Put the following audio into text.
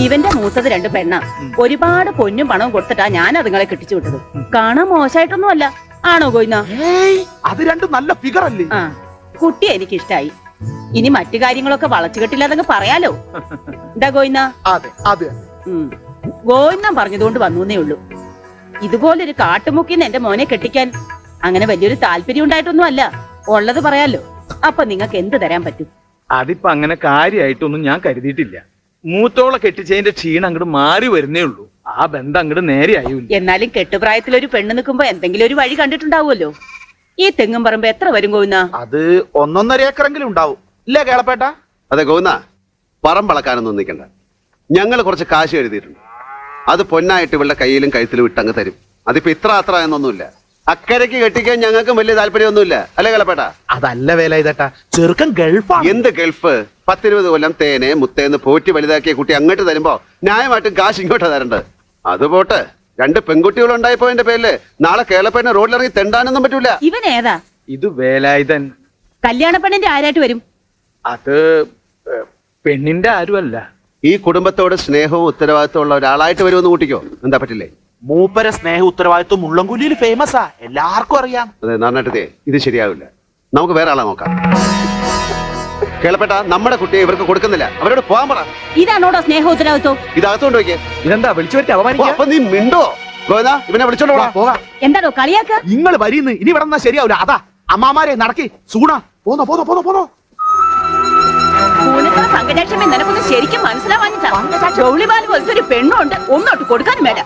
ഇവന്റെ മൂത്തത് 2 പെണ്ണ. ഒരുപാട് പൊന്നും പണവും കൊടുത്തിട്ടാ ഞാൻ അതുങ്ങളെ കെട്ടിച്ചു വിട്ടത്. കാണാൻ മോശമായിട്ടൊന്നും അല്ല. ആണോ ഗോയിന്ന? അത് രണ്ടും നല്ല ഫിഗർ അല്ലേ? ആ, കുട്ടി എനിക്ക് ഇഷ്ടായി. ഇനി മറ്റു കാര്യങ്ങളൊക്കെ വളച്ചു കെട്ടില്ലാതെ പറയാലോ. എന്താ ഗോയിന്ന? അതെ അതെ. ഗോയിന്ന പറഞ്ഞതുകൊണ്ട് വന്നേ ഉള്ളൂ. ഇതുപോലൊരു കാട്ടുമുക്കിന്ന് എന്റെ മോനെ കെട്ടിക്കാൻ അങ്ങനെ വലിയൊരു താല്പര്യം ഉണ്ടായിട്ടൊന്നും അല്ല. ഉള്ളത് പറയാലോ. അപ്പൊ നിങ്ങൾക്ക് എന്ത് തരാൻ പറ്റും? അതിപ്പോ അങ്ങനെ കാര്യമായിട്ടൊന്നും ഞാൻ കരുതിയിട്ടില്ല. മൂത്തോളെ കെട്ടിച്ചതിന്റെ ക്ഷീണം അങ്ങോട്ട് മാറി വരുന്നേ ഉള്ളൂ. ആ ബന്ധം അങ്ങോട്ട് നേരെ ആയൂല്ല. എന്നാലും കെട്ടുപ്രായത്തിൽ ഒരു പെണ്ണ് നിൽക്കുമ്പോ എന്തെങ്കിലും ഒരു വഴി കണ്ടിട്ടുണ്ടാവുമല്ലോ. ഈ തെങ്ങും പറമ്പ് എത്ര വരും ഗോവിന്ദ? അത് 1.5 ഏക്കറെങ്കിലും ഉണ്ടാവും ഇല്ലേ കേളപ്പേട്ട? അതെ ഗോവിന്ദ, പറമ്പളക്കാനൊന്നും നിൽക്കണ്ട. ഞങ്ങൾ കുറച്ച് കാശ് എഴുതിയിട്ടുണ്ട്. അത് പൊന്നായിട്ട് ഇവളുടെ കയ്യിലും കഴുത്തിലും ഇട്ടങ്ങ് തരും. അതിപ്പോ ഇത്ര അത്ര എന്നൊന്നുമില്ല. അക്കരയ്ക്ക് കെട്ടിക്കാൻ ഞങ്ങൾക്കും വലിയ താല്പര്യമൊന്നുമില്ല, അല്ലേ കേളപ്പേട്ട? അതല്ല വേല ഇതട്ടാ, ചെറുക്കൻ ഗൾഫാണ്. എന്ത് ഗൾഫ്? 10-20 കൊല്ലം തേനെ മുത്തേന്ന് പോറ്റി വലുതാക്കിയ കുട്ടി അങ്ങോട്ട് തരുമ്പോ ന്യായമായിട്ടും കാശ് ഇങ്ങോട്ടാ തരേണ്ടത്. അത് പോട്ടെ, 2 പെൺകുട്ടികൾ ഉണ്ടായപ്പോന്റെ പേരില് നാളെ കേളപ്പേനെ റോഡിലിറങ്ങി തെണ്ടാനൊന്നും പറ്റൂല. ഇവൻ ഏതാ? ഇത് വേലായുധൻ. കല്യാണ പെണ്ണിന്റെ ആരായിട്ട് വരും? അത് പെണ്ണിന്റെ ആരുമല്ല. ഈ കുടുംബത്തോട് സ്നേഹവും ഉത്തരവാദിത്വം ഉള്ള ഒരാളായിട്ട് വരുമെന്ന് കൂട്ടിക്കോ. എന്താ പറ്റില്ലേ? മൂപ്പര സ്നേഹ ഉത്തരവാദിത്വം മുള്ളംകൊല്ലിയിൽ ഫേമസാ, എല്ലാവർക്കും അറിയാം. അതെ നാരായണത്തെ, ഇത് ശരിയാവില്ല. നമുക്ക് വേറെ ആളെ നോക്കാം. കേളപ്പെട്ട നമ്മുടെ കുട്ടിയെ ഇവർക്ക് കൊടുക്കുന്നില്ല. അവരോട് പോകാൻ പറ. ഇതാണോടോ സ്നേഹ ഉത്തരവാദിത്വം? ഇതകത്തോണ്ട് വയ്ക്കേ. ഇതെന്താ വിളിച്ചു പറ്റി അവമാനിക്കുക? അപ്പൊ നീ മിണ്ടോ ഗോവിന്ദ? ഇവനെ വിളിച്ചോണ്ട് പോകാം. എന്താണോ കളിയാക്ക? നിങ്ങൾ വരീന്ന് ഇനി ഇവിടെ നിന്നാ ശരിയാവില്ല. അതാ അമ്മാമാരെ നടക്കി സൂണ പോന്നോ പോന്നോ പോന്നോ പോന്നോ. പങ്കജാക്ഷമേ, നിനക്കൊന്ന് ശരിക്കും മനസ്സിലാവാഞ്ഞിട്ടാ. ജൗളിബാൽ പോലത്തെ ഒരു പെണ്ണുണ്ട്, ഒന്നോട്ട് കൊടുക്കാനും വേണ്ട.